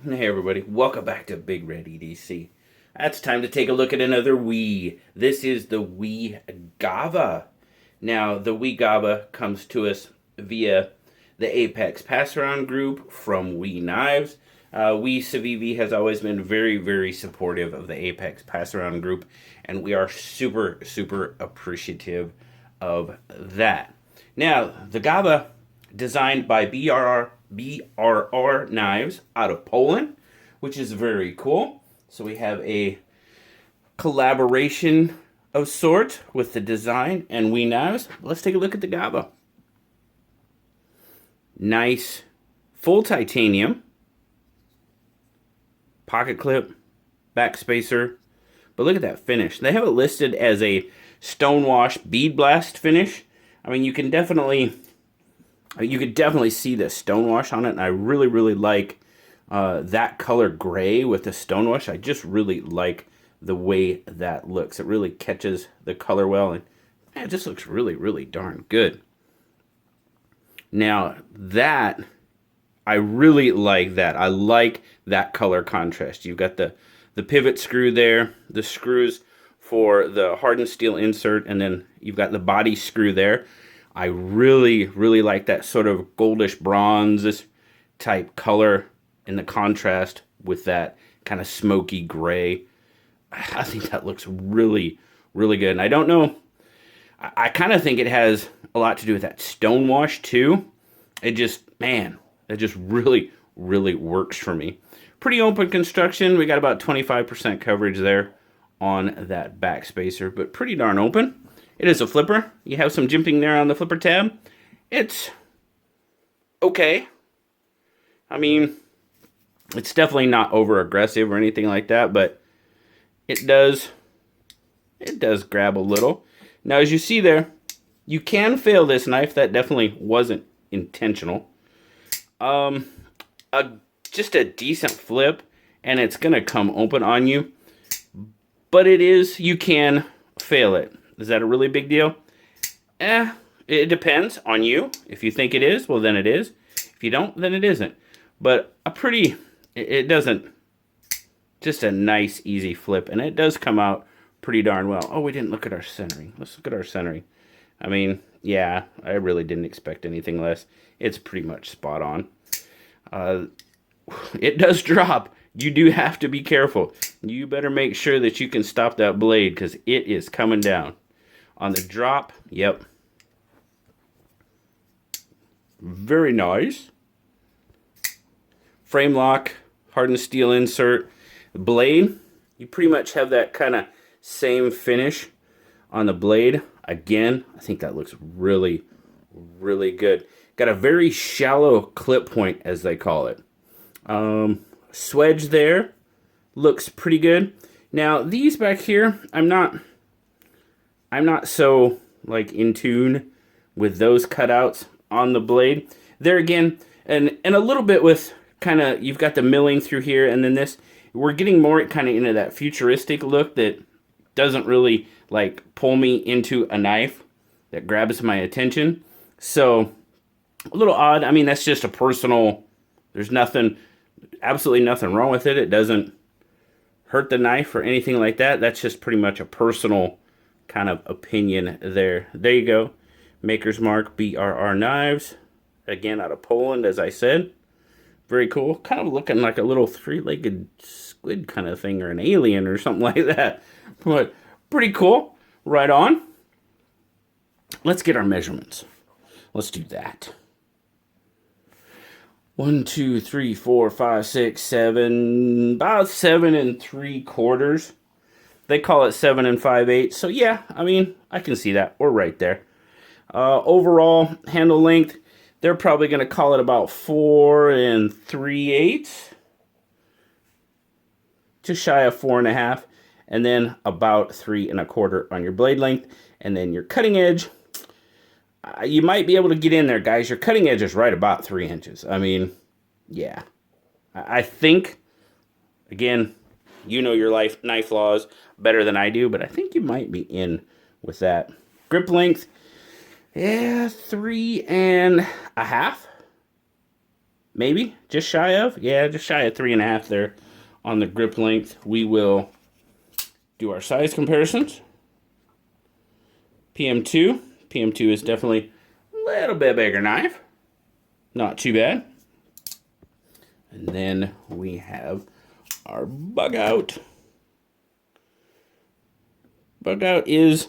Hey everybody, welcome back to BigRedEDC. It's time to take a look at another Wii. This is the Wii Gava. Now, the Wii Gava comes to us via the Apex Pass-Around group from Wii Knives. Wii Civivi has always been very, very supportive of the Apex Pass-Around group, and we are super, super appreciative of that. Now, the Gava, designed by BRR Knives out of Poland, which is very cool. So we have a collaboration of sort with the design and Wii Knives. Let's take a look at the Gava. Nice full titanium pocket clip, back spacer. But look at that finish. They have it listed as a stonewash bead blast finish. I mean, you could definitely see the stonewash on it, and I really, really like that color gray with the stonewash. I just really like the way that looks. It really catches the color well, and man, it just looks really, really darn good. Now, that, I really like that. I like that color contrast. You've got the pivot screw there, the screws for the hardened steel insert, and then you've got the body screw there. I really, really like that sort of goldish bronze type color in the contrast with that kind of smoky gray. I think that looks really, really good. And I don't know, I kind of think it has a lot to do with that stonewash too. It just, man, it just really, really works for me. Pretty open construction. We got about 25% coverage there on that back spacer, but pretty darn open. It is a flipper. You have some jimping there on the flipper tab. It's okay. I mean, it's definitely not over aggressive or anything like that, but it does grab a little. Now, as you see there, you can fail this knife. That definitely wasn't intentional. Just a decent flip, and it's gonna come open on you. But you can fail it. Is that a really big deal? It depends on you. If you think it is, well, then it is. If you don't, then it isn't. But it doesn't, just a nice, easy flip. And it does come out pretty darn well. Oh, we didn't look at our centering. Let's look at our centering. I mean, yeah, I really didn't expect anything less. It's pretty much spot on. It does drop. You do have to be careful. You better make sure that you can stop that blade because it is coming down. On the drop, yep. Very nice. Frame lock, hardened steel insert. The blade, you pretty much have that kind of same finish on the blade. Again, I think that looks really, really good. Got a very shallow clip point, as they call it. Swedge there looks pretty good. Now these back here, I'm not so like in tune with those cutouts on the blade. There again, and a little bit with kind of, you've got the milling through here, and then this, we're getting more kind of into that futuristic look that doesn't really like pull me into a knife that grabs my attention. So a little odd. I mean, that's just a personal, there's absolutely nothing wrong with it. It doesn't hurt the knife or anything like that. That's just pretty much a personal kind of opinion there. There you go. Maker's Mark BRR Knives. Again, out of Poland, as I said. Very cool. Kind of looking like a little three-legged squid kind of thing, or an alien or something like that. But pretty cool. Right on. Let's get our measurements. Let's do that. 1, 2, 3, 4, 5, 6, 7, about 7 3/4. They call it 7 5/8. So yeah, I mean, I can see that. We're right there. Overall handle length, they're probably going to call it about 4 3/8, just shy of 4.5, and then about 3 1/4 on your blade length, and then your cutting edge. You might be able to get in there, guys. Your cutting edge is right about 3 inches. I mean, yeah. I think, again, you know your knife laws better than I do, but I think you might be in with that. Grip length, yeah, 3 1/2. maybe just shy of, yeah, just shy of 3.5 there on the grip length. We will do our size comparisons. PM2 is definitely a little bit bigger knife, not too bad. And then we have our bug out. Bug out is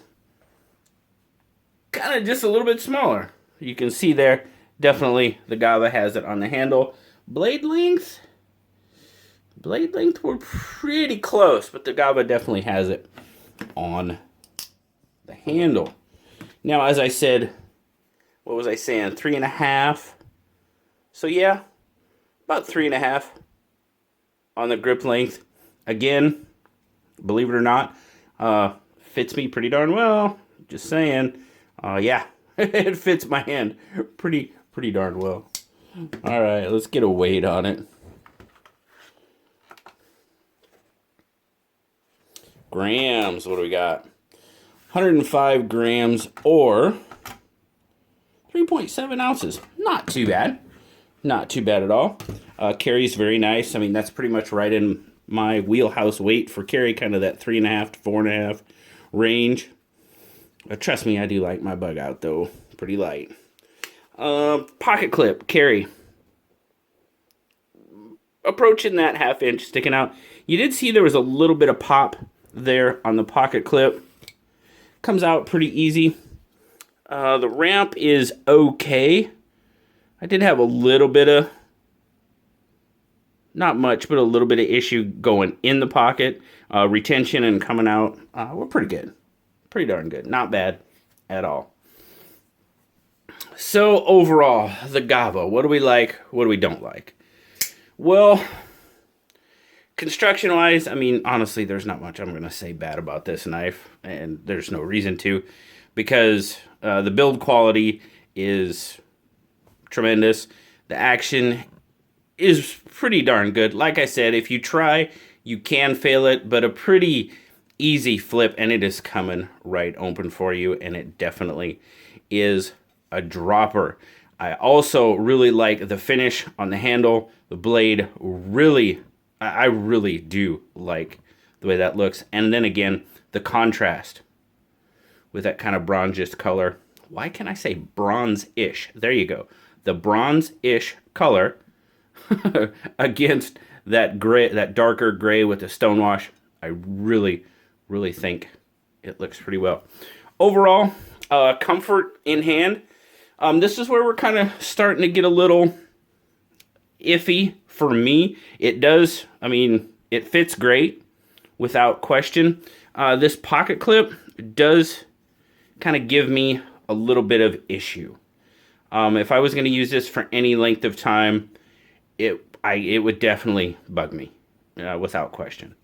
kind of just a little bit smaller. You can see there, definitely the Gava has it on the handle. Blade length, we're pretty close, but the Gava definitely has it on the handle. Now, as I said, what was I saying? 3.5. So yeah, about 3.5 on the grip length. Again, believe it or not, fits me pretty darn well. Just saying. Yeah, it fits my hand pretty darn well. All right, let's get a weight on it. Grams, what do we got? 105 grams or 3.7 ounces. Not too bad. Not too bad at all. Carry's very nice. I mean, that's pretty much right in my wheelhouse weight for carry, kind of that 3.5 to 4.5 range. Trust me, I do like my bug out, though. Pretty light. Pocket clip, carry. Approaching that 1/2 inch, sticking out. You did see there was a little bit of pop there on the pocket clip. Comes out pretty easy. The ramp is okay. I did have a little bit of, not much, but a little bit of issue going in the pocket. Retention and coming out were pretty good. Pretty darn good. Not bad at all. So overall, the Gava, what do we like? What do we don't like? Well, construction-wise, I mean, honestly, there's not much I'm going to say bad about this knife, and there's no reason to, because the build quality is tremendous. The action is pretty darn good. Like I said, if you try, you can fail it, but a pretty easy flip, and it is coming right open for you, and it definitely is a dropper. I also really like the finish on the handle. The blade really, I really do like the way that looks. And then again, the contrast with that kind of bronze-ish color. Why can't I say bronze-ish? There you go. The bronze-ish color against that gray, that darker gray with the stonewash. I really think it looks pretty well. Overall, comfort in hand. This is where we're kind of starting to get a little iffy for me. It does, I mean, it fits great without question. This pocket clip does kind of give me a little bit of issue. If I was going to use this for any length of time, it would definitely bug me, without question.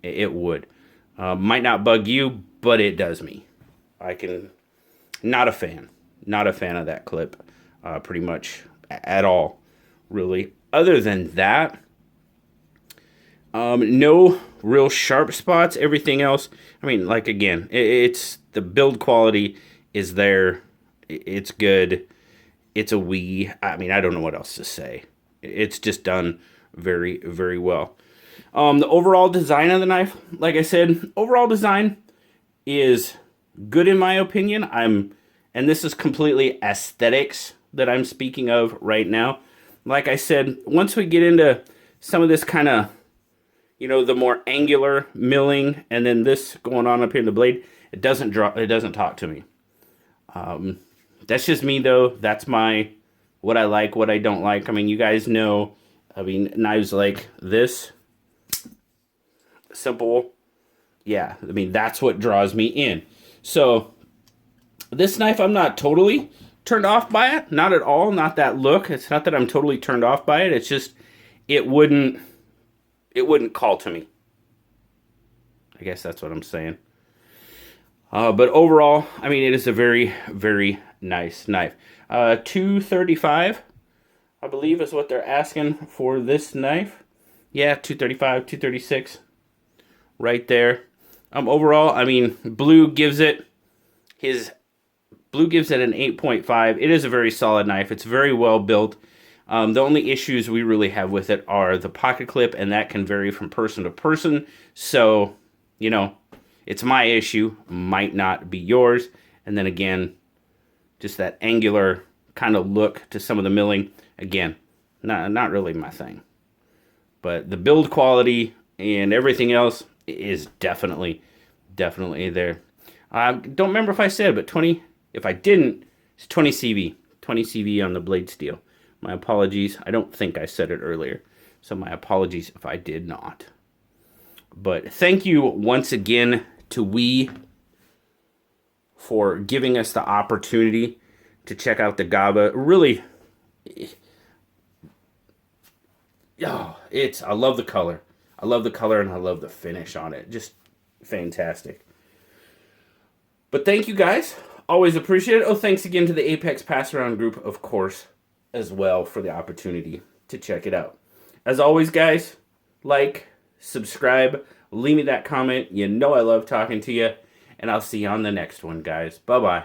It would. Might not bug you, but it does me. Not a fan. Not a fan of that clip, pretty much at all, really. Other than that, no real sharp spots. Everything else, I mean, like, again, it's the build quality is there. It's good. It's a I mean, I don't know what else to say. It's just done very well. The overall design of the knife, like I said, overall design is good in my opinion. And this is completely aesthetics that I'm speaking of right now. Like I said, once we get into some of this kind of, you know, the more angular milling, and then this going on up here in the blade, it doesn't talk to me. That's just me though. That's what I like, what I don't like. I mean, you guys know, I mean, knives like this, simple. Yeah, I mean, that's what draws me in. So this knife, I'm not totally turned off by it. Not at all. Not that look. It's not that I'm totally turned off by it. It's just, it wouldn't call to me. I guess that's what I'm saying. But overall, I mean, it is a very nice knife. $235, I believe, is what they're asking for this knife. Yeah, $235, $236, right there. Overall, I mean, Blue gives it an 8.5. It is a very solid knife. It's very well built. The only issues we really have with it are the pocket clip, and that can vary from person to person. So, you know, it's my issue, might not be yours. And then again, just that angular kind of look to some of the milling. Again, not really my thing. But the build quality and everything else is definitely there. I don't remember if I said, but 20, if I didn't, it's 20 CV. 20 CV on the blade steel. My apologies. I don't think I said it earlier. So my apologies if I did not. But thank you once again to We for giving us the opportunity to check out the Gava. Really, I love the color. I love the color and I love the finish on it. Just fantastic. But thank you guys. Always appreciate it. Oh, thanks again to the Apex Pass Around group, of course, as well, for the opportunity to check it out. As always, guys, like, subscribe, leave me that comment. You know I love talking to you. And I'll see you on the next one, guys. Bye-bye.